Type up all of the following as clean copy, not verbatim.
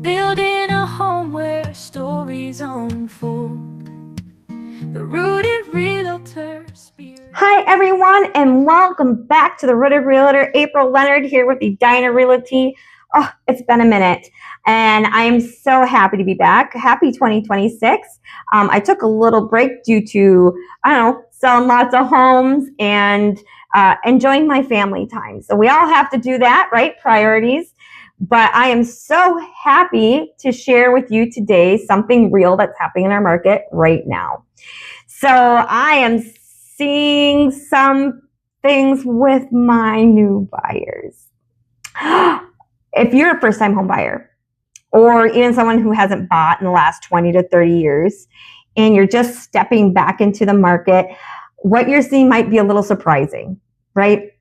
Building a home where stories unfold. The Rooted Realtor Spirit. Hi everyone, and welcome back to the Rooted Realtor. April Leonard here with Edina Realty. Oh, it's been a minute, and I'm so happy to be back. Happy 2026. I took a little break due to, selling lots of homes and enjoying my family time. So we all have to do that, right? Priorities. But I am so happy to share with you today something real that's happening in our market right now. So I am seeing some things with my new buyers. If you're a first-time home buyer, or even someone who hasn't bought in the last 20 to 30 years, and you're just stepping back into the market, what you're seeing might be a little surprising, right?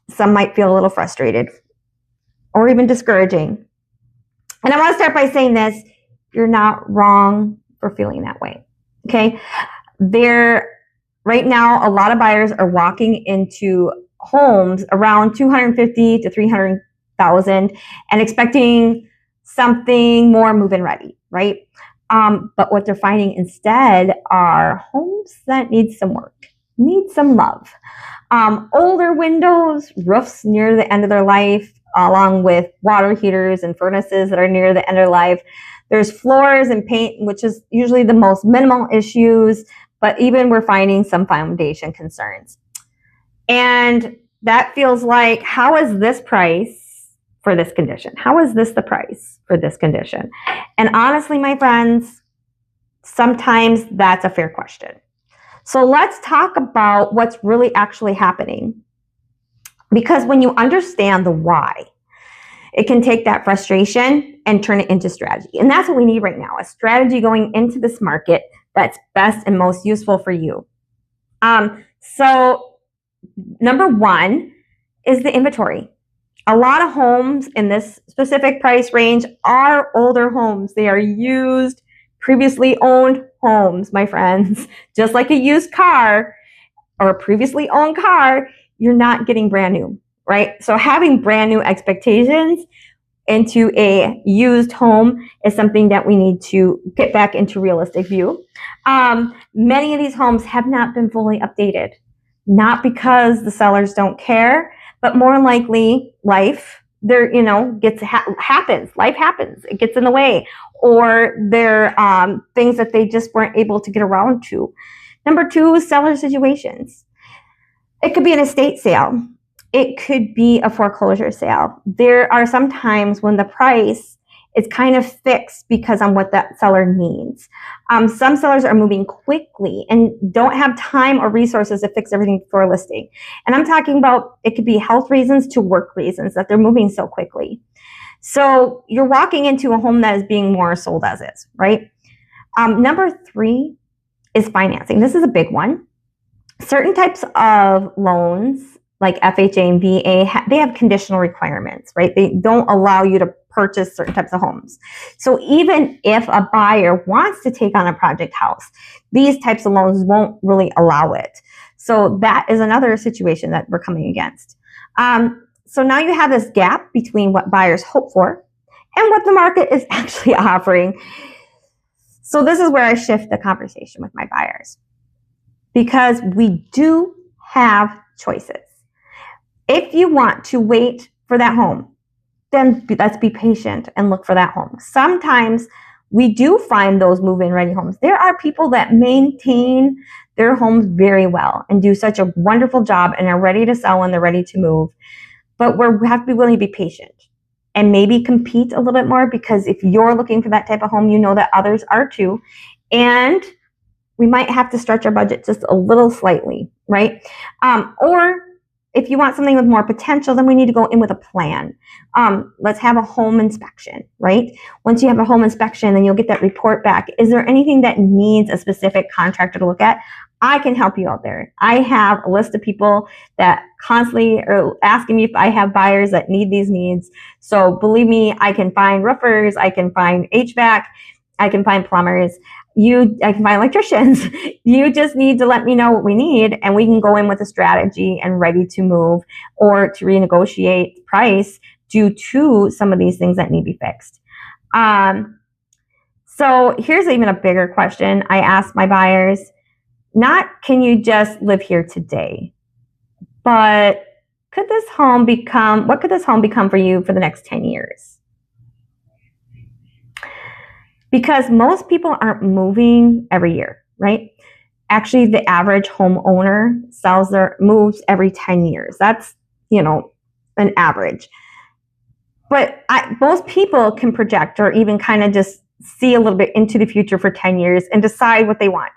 Some might feel a little frustrated or even discouraging. And I want to start by saying this: you're not wrong for feeling that way, okay? Right now, a lot of buyers are walking into homes around 250 to 300,000 and expecting something more move-in ready, right? But what they're finding instead are homes that need some work, need some love. Older windows, roofs near the end of their life, along with water heaters and furnaces that are near the end of their life. There's floors and paint, which is usually the most minimal issues, but even we're finding some foundation concerns. And that feels like, how is this price for this condition? How is this the price for this condition? And honestly, my friends, sometimes that's a fair question. So let's talk about what's really actually happening. Because when you understand the why, it can take that frustration and turn it into strategy. And that's what we need right now, a strategy going into this market that's best and most useful for you. So number one is the inventory. A lot of homes in this specific price range are older homes. They are used, previously owned homes, my friends. Just like a used car or a previously owned car, you're not getting brand new, right? So having brand new expectations into a used home is something that we need to get back into realistic view. Many of these homes have not been fully updated, not because the sellers don't care, but more likely life happens. Life happens. It gets in the way, or there things that they just weren't able to get around to. Number two is seller situations. It could be an estate sale. It could be a foreclosure sale. There are some times when the price is kind of fixed because on what that seller needs. Some sellers are moving quickly and don't have time or resources to fix everything for a listing. And I'm talking about, it could be health reasons to work reasons that they're moving so quickly. So you're walking into a home that is being more sold as is, right? Number three is financing. This is a big one. Certain types of loans, like FHA and VA, they have conditional requirements, right? They don't allow you to purchase certain types of homes. So even if a buyer wants to take on a project house, these types of loans won't really allow it. So that is another situation that we're coming against. So now you have this gap between what buyers hope for and what the market is actually offering. So this is where I shift the conversation with my buyers, because we do have choices. If you want to wait for that home, then let's be patient and look for that home. Sometimes we do find those move-in ready homes. There are people that maintain their homes very well and do such a wonderful job and are ready to sell when they're ready to move. But we have to be willing to be patient and maybe compete a little bit more, because if you're looking for that type of home, you know that others are too. And we might have to stretch our budget just a little slightly, right? Or if you want something with more potential, then we need to go in with a plan. Let's have a home inspection, right? Once you have a home inspection, then you'll get that report back. Is there anything that needs a specific contractor to look at? I can help you out there. I have a list of people that constantly are asking me if I have buyers that need these needs. So believe me, I can find roofers, I can find HVAC, I can find plumbers. I can find electricians. You just need to let me know what we need, and we can go in with a strategy and ready to move or to renegotiate price due to some of these things that need to be fixed. So here's even a bigger question I ask my buyers. Not can you just live here today, but what could this home become for you for the next 10 years? Because most people aren't moving every year, right? Actually, the average homeowner moves every 10 years. That's, an average. But most people can project or even kind of just see a little bit into the future for 10 years and decide what they want.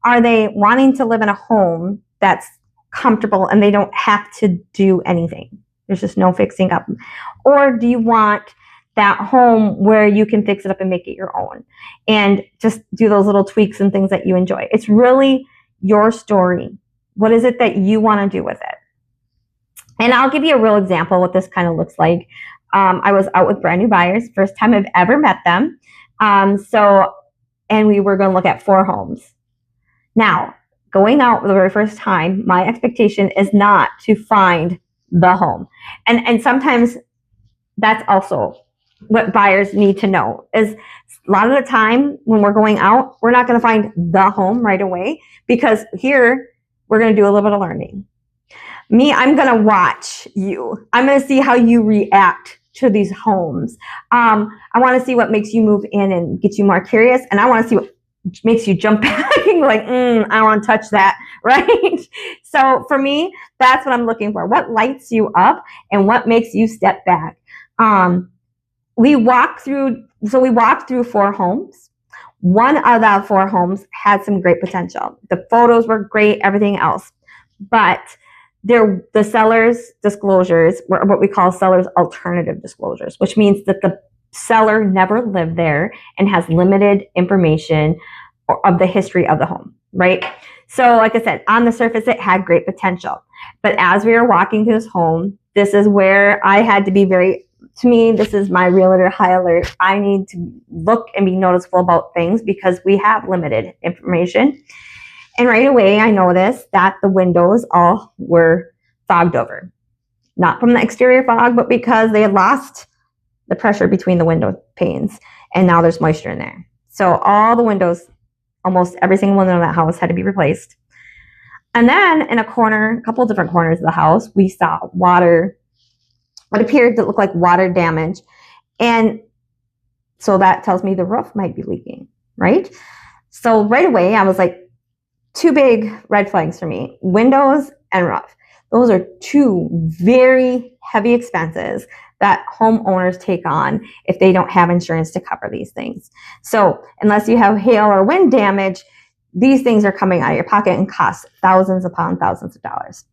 Are they wanting to live in a home that's comfortable and they don't have to do anything? There's just no fixing up. Or do you want that home where you can fix it up and make it your own and just do those little tweaks and things that you enjoy? It's really your story. What is it that you want to do with it? And I'll give you a real example what this kind of looks like. I was out with brand new buyers, first time I've ever met them. And we were going to look at 4 homes. Now, going out for the very first time, my expectation is not to find the home. And sometimes that's also what buyers need to know is a lot of the time when we're going out, we're not going to find the home right away because here we're going to do a little bit of learning. Me, I'm going to watch you. I'm going to see how you react to these homes. I want to see what makes you move in and get you more curious. And I want to see what makes you jump back like, I don't want to touch that, right? So for me, that's what I'm looking for. What lights you up and what makes you step back? We walked through 4 homes. One of the 4 homes had some great potential. The photos were great, everything else. But the seller's disclosures were what we call seller's alternative disclosures, which means that the seller never lived there and has limited information of the history of the home, right? So like I said, on the surface, it had great potential. But as we were walking through this home, this is where I had to be to me, this is my realtor high alert. I need to look and be noticeable about things because we have limited information. And right away, I noticed that the windows all were fogged over. Not from the exterior fog, but because they had lost the pressure between the window panes. And now there's moisture in there. So all the windows, almost every single window in that house had to be replaced. And then in a couple of different corners of the house, we saw water, what appeared to look like water damage. And so that tells me the roof might be leaking, right? So right away, I was like, 2 big red flags for me, windows and roof. Those are 2 very heavy expenses that homeowners take on if they don't have insurance to cover these things. So unless you have hail or wind damage, these things are coming out of your pocket and cost thousands upon thousands of dollars.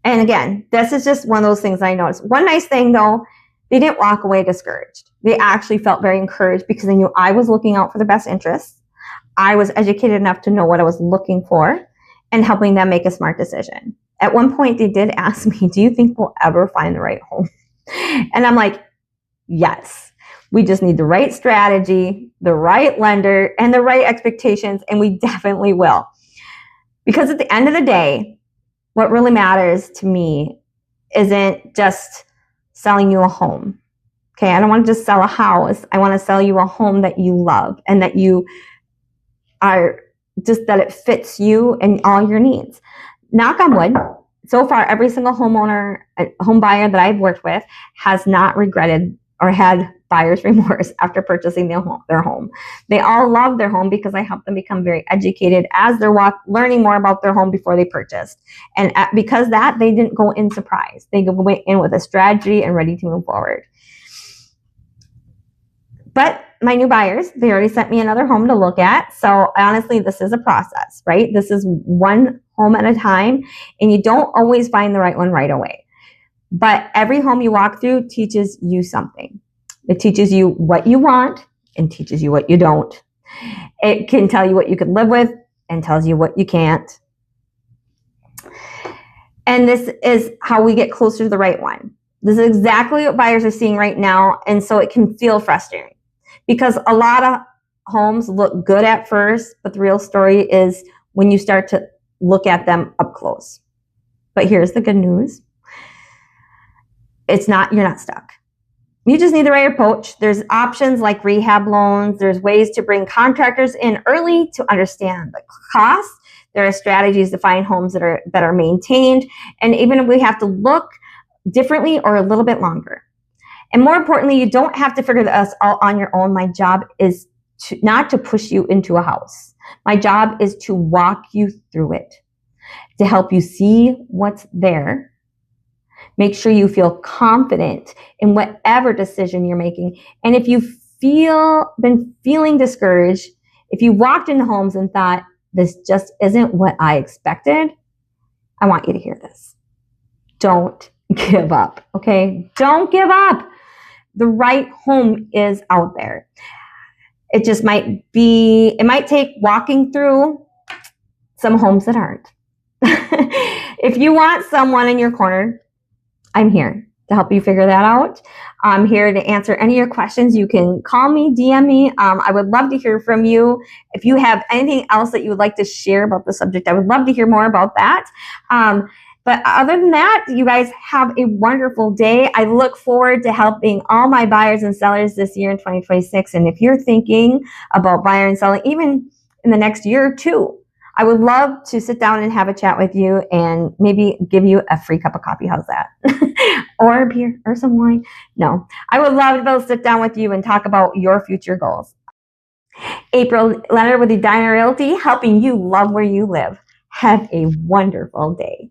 And again, this is just one of those things I noticed. One nice thing though, they didn't walk away discouraged. They actually felt very encouraged because they knew I was looking out for the best interests. I was educated enough to know what I was looking for and helping them make a smart decision. At one point, they did ask me, do you think we'll ever find the right home? And I'm like, yes. We just need the right strategy, the right lender, and the right expectations, and we definitely will. Because at the end of the day, what really matters to me isn't just selling you a home. Okay, I don't want to just sell a house. I want to sell you a home that you love and that you are just that it fits you and all your needs. Knock on wood, so far every single home buyer that I've worked with has not regretted or had buyer's remorse after purchasing their home. They all love their home because I help them become very educated as they're learning more about their home before they purchased. And because that, they didn't go in surprised. They went in with a strategy and ready to move forward. But my new buyers, they already sent me another home to look at. So honestly, this is a process, right? This is one home at a time, and you don't always find the right one right away. But every home you walk through teaches you something. It teaches you what you want and teaches you what you don't. It can tell you what you can live with and tells you what you can't. And this is how we get closer to the right one. This is exactly what buyers are seeing right now, and so it can feel frustrating. Because a lot of homes look good at first, but the real story is when you start to look at them up close. But here's the good news. You're not stuck. You just need the right approach. There's options like rehab loans. There's ways to bring contractors in early to understand the cost. There are strategies to find homes that are maintained. And even if we have to look differently or a little bit longer. And more importantly, you don't have to figure this out on your own. My job is not to push you into a house. My job is to walk you through it, to help you see what's there. Make sure you feel confident in whatever decision you're making. And if you've been feeling discouraged, if you walked into homes and thought, this just isn't what I expected, I want you to hear this. Don't give up, okay? Don't give up. The right home is out there. It just might take walking through some homes that aren't. If you want someone in your corner, I'm here to help you figure that out. I'm here to answer any of your questions. You can call me, DM me. I would love to hear from you. If you have anything else that you would like to share about the subject, I would love to hear more about that. But other than that, you guys have a wonderful day. I look forward to helping all my buyers and sellers this year in 2026. And if you're thinking about buying and selling, even in the next year or two, I would love to sit down and have a chat with you and maybe give you a free cup of coffee. How's that? Or a beer or some wine. No, I would love to be able to sit down with you and talk about your future goals. April Leonard with Edina Realty, helping you love where you live. Have a wonderful day.